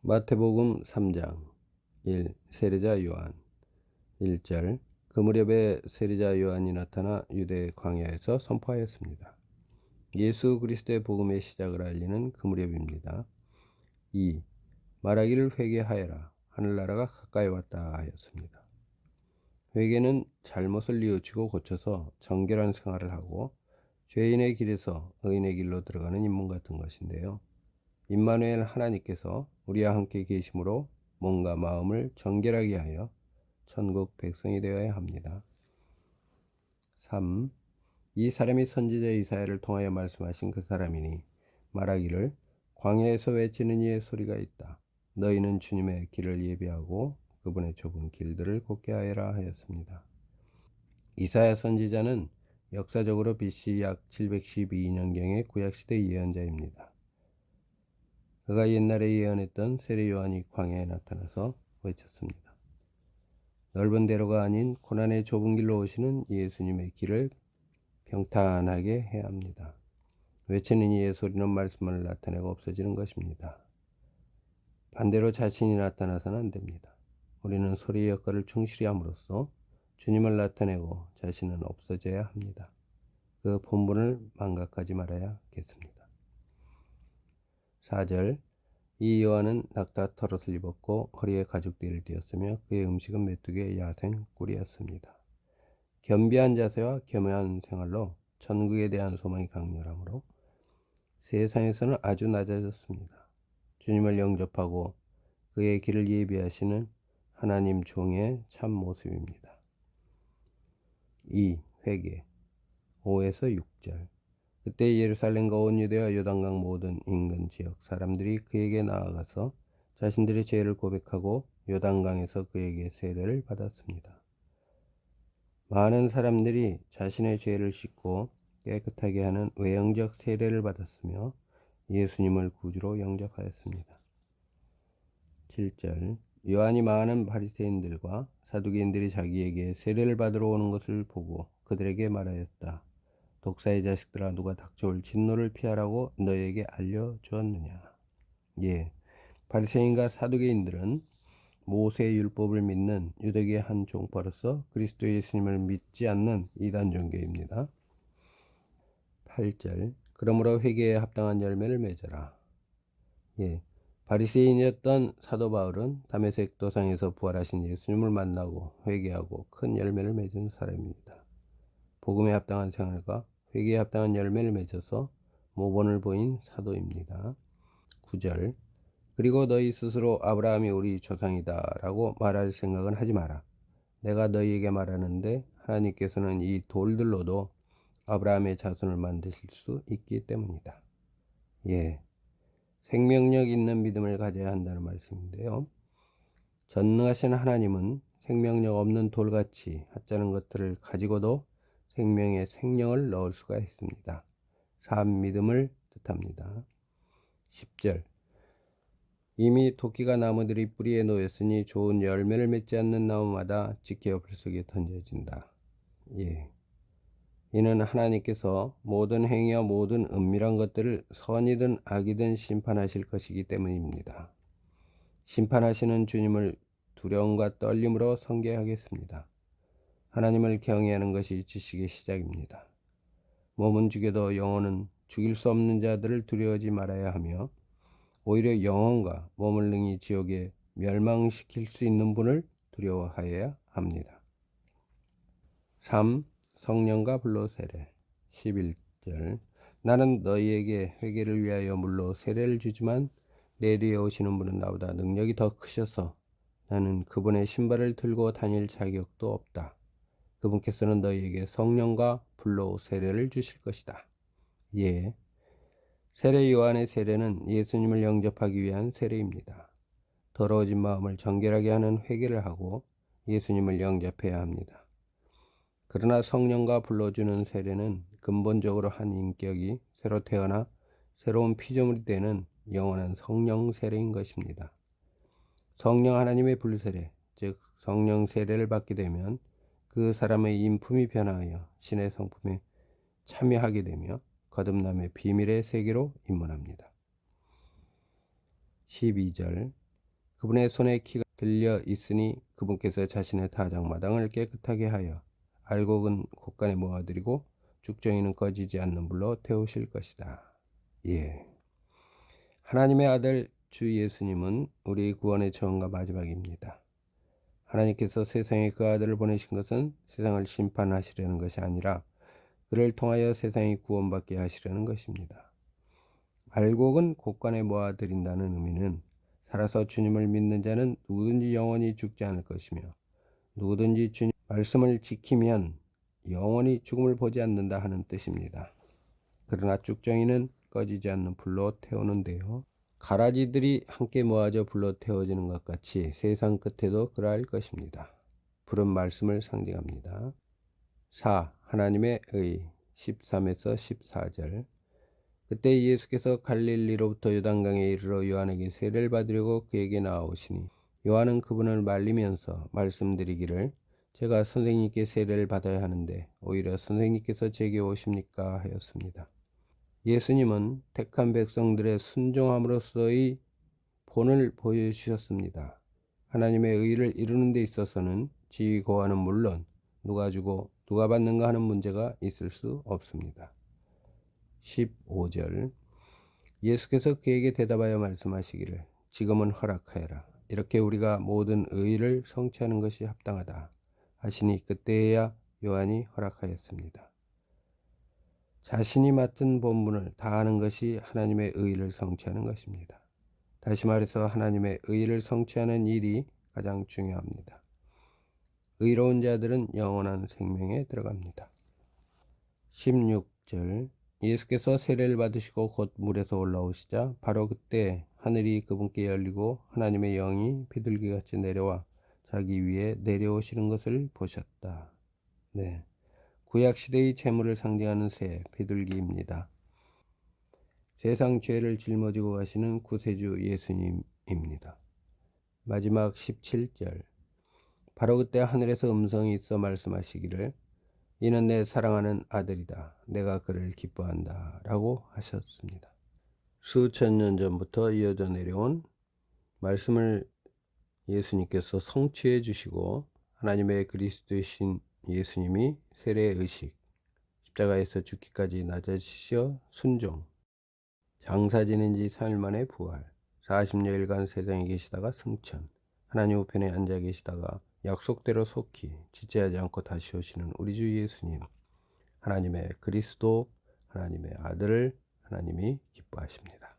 마태복음 3장 1. 세례자 요한 1절 그 무렵에 세례자 요한이 나타나 유대 광야에서 선포하였습니다. 예수 그리스도의 복음의 시작을 알리는 그 무렵입니다. 2. 말하기를 회개하여라 하늘나라가 가까이 왔다 하였습니다. 회개는 잘못을 뉘우치고 고쳐서 정결한 생활을 하고 죄인의 길에서 의인의 길로 들어가는 인문 같은 것인데요. 임마누엘 하나님께서 우리와 함께 계심으로 몸과 마음을 정결하게 하여 천국 백성이 되어야 합니다. 3. 이 사람이 선지자 이사야를 통하여 말씀하신 그 사람이니 말하기를 광야에서 외치는 이의 소리가 있다. 너희는 주님의 길을 예비하고 그분의 좁은 길들을 곱게 하여라 하였습니다. 이사야 선지자는 역사적으로 BC 약 712년경의 구약시대 예언자입니다. 그가 옛날에 예언했던 세례 요한이 광야에 나타나서 외쳤습니다. 넓은 대로가 아닌 고난의 좁은 길로 오시는 예수님의 길을 평탄하게 해야 합니다. 외치는 이의 소리는 말씀을 나타내고 없어지는 것입니다. 반대로 자신이 나타나서는 안 됩니다. 우리는 소리의 역할을 충실히 함으로써 주님을 나타내고 자신은 없어져야 합니다. 그 본분을 망각하지 말아야겠습니다. 4절 이 요한은 낙타 털옷을 입었고 허리에 가죽띠를 띠었으며 그의 음식은 메뚜기의 야생 꿀이었습니다. 겸비한 자세와 겸허한 생활로 천국에 대한 소망이 강렬하므로 세상에서는 아주 낮아졌습니다. 주님을 영접하고 그의 길을 예비하시는 하나님 종의 참 모습입니다. 2. 회개 5에서 6절 그때 예루살렘과 온 유대와 요단강 모든 인근 지역 사람들이 그에게 나아가서 자신들의 죄를 고백하고 요단강에서 그에게 세례를 받았습니다. 많은 사람들이 자신의 죄를 씻고 깨끗하게 하는 외형적 세례를 받았으며 예수님을 구주로 영접하였습니다. 7절 요한이 많은 바리새인들과 사두개인들이 자기에게 세례를 받으러 오는 것을 보고 그들에게 말하였다. 독사의 자식들아 누가 닥쳐올 진노를 피하라고 너에게 알려주었느냐. 예, 바리새인과 사두개인들은 모세의 율법을 믿는 유대계의 한 종파로서 그리스도 예수님을 믿지 않는 이단 종교입니다. 8절 그러므로 회개에 합당한 열매를 맺어라. 예, 바리새인이었던 사도 바울은 다메섹 도상에서 부활하신 예수님을 만나고 회개하고 큰 열매를 맺은 사람입니다. 복음에 합당한 생활과 회개에 합당한 열매를 맺어서 모본을 보인 사도입니다. 9절 그리고 너희 스스로 아브라함이 우리 조상이다 라고 말할 생각은 하지 마라. 내가 너희에게 말하는데 하나님께서는 이 돌들로도 아브라함의 자손을 만드실 수 있기 때문이다. 예, 생명력 있는 믿음을 가져야 한다는 말씀인데요. 전능하신 하나님은 생명력 없는 돌같이 하찮은 것들을 가지고도 생명의 생명을 넣을 수가 있습니다. 산 믿음을 뜻합니다. 10절 이미 토끼가 나무들이 뿌리에 놓였으니 좋은 열매를 맺지 않는 나무마다 지켜 불 속에 던져진다. 예. 이는 하나님께서 모든 행위와 모든 은밀한 것들을 선이든 악이든 심판하실 것이기 때문입니다. 심판하시는 주님을 두려움과 떨림으로 섬겨야겠습니다. 하나님을 경외하는 것이 지식의 시작입니다. 몸은 죽여도 영혼은 죽일 수 없는 자들을 두려워하지 말아야 하며 오히려 영혼과 몸을 능히 지옥에 멸망시킬 수 있는 분을 두려워하여야 합니다. 3. 성령과 불로 세례 11절 나는 너희에게 회개를 위하여 물로 세례를 주지만 내 뒤에 오시는 분은 나보다 능력이 더 크셔서 나는 그분의 신발을 들고 다닐 자격도 없다. 그분께서는 너희에게 성령과 불로 세례를 주실 것이다. 예, 세례 요한의 세례는 예수님을 영접하기 위한 세례입니다. 더러워진 마음을 정결하게 하는 회개를 하고 예수님을 영접해야 합니다. 그러나 성령과 불러주는 세례는 근본적으로 한 인격이 새로 태어나 새로운 피조물이 되는 영원한 성령 세례인 것입니다. 성령 하나님의 불세례, 즉 성령 세례를 받게 되면 그 사람의 인품이 변화하여 신의 성품에 참여하게 되며 거듭남의 비밀의 세계로 입문합니다. 12절 그분의 손에 키가 들려 있으니 그분께서 자신의 타작마당을 깨끗하게 하여 알곡은 곳간에 모아드리고 죽정이는 꺼지지 않는 불로 태우실 것이다. 예. 하나님의 아들 주 예수님은 우리 구원의 처음과 마지막입니다. 하나님께서 세상에 그 아들을 보내신 것은 세상을 심판하시려는 것이 아니라 그를 통하여 세상이 구원받게 하시려는 것입니다. 알곡은 곳간에 모아드린다는 의미는 살아서 주님을 믿는 자는 누구든지 영원히 죽지 않을 것이며 누구든지 주님 말씀을 지키면 영원히 죽음을 보지 않는다 하는 뜻입니다. 그러나 쭉정이는 꺼지지 않는 불로 태우는데요. 가라지들이 함께 모아져 불로 태워지는 것 같이 세상 끝에도 그러할 것입니다. 불은 말씀을 상징합니다. 4. 하나님의 의 13에서 14절. 그때 예수께서 갈릴리로부터 요단강에 이르러 요한에게 세례를 받으려고 그에게 나아오시니 요한은 그분을 말리면서 말씀드리기를 제가 선생님께 세례를 받아야 하는데 오히려 선생님께서 제게 오십니까 하였습니다. 예수님은 택한 백성들의 순종함으로써의 본을 보여주셨습니다. 하나님의 의를 이루는 데 있어서는 지위 고하는 물론 누가 주고 누가 받는가 하는 문제가 있을 수 없습니다. 15절. 예수께서 그에게 대답하여 말씀하시기를 지금은 허락하여라. 이렇게 우리가 모든 의를 성취하는 것이 합당하다 하시니 그때에야 요한이 허락하였습니다. 자신이 맡은 본분을 다하는 것이 하나님의 의를 성취하는 것입니다. 다시 말해서 하나님의 의를 성취하는 일이 가장 중요합니다. 의로운 자들은 영원한 생명에 들어갑니다. 16절. 예수께서 세례를 받으시고 곧 물에서 올라오시자 바로 그때 하늘이 그분께 열리고 하나님의 영이 비둘기같이 내려와 자기 위에 내려오시는 것을 보셨다. 네, 구약시대의 재물을 상징하는 새, 비둘기입니다. 세상 죄를 짊어지고 가시는 구세주 예수님입니다. 마지막 17절. 바로 그때 하늘에서 음성이 있어 말씀하시기를 이는 내 사랑하는 아들이다. 내가 그를 기뻐한다. 라고 하셨습니다. 수천 년 전부터 이어져 내려온 말씀을 예수님께서 성취해 주시고 하나님의 그리스도이신 예수님이 세례의 의식, 십자가에서 죽기까지 낮아지시어 순종, 장사 지낸 지 3일 만에 부활, 40여일간 세상에 계시다가 승천, 하나님 우편에 앉아 계시다가 약속대로 속히 지체하지 않고 다시 오시는 우리 주 예수님, 하나님의 그리스도, 하나님의 아들을 하나님이 기뻐하십니다.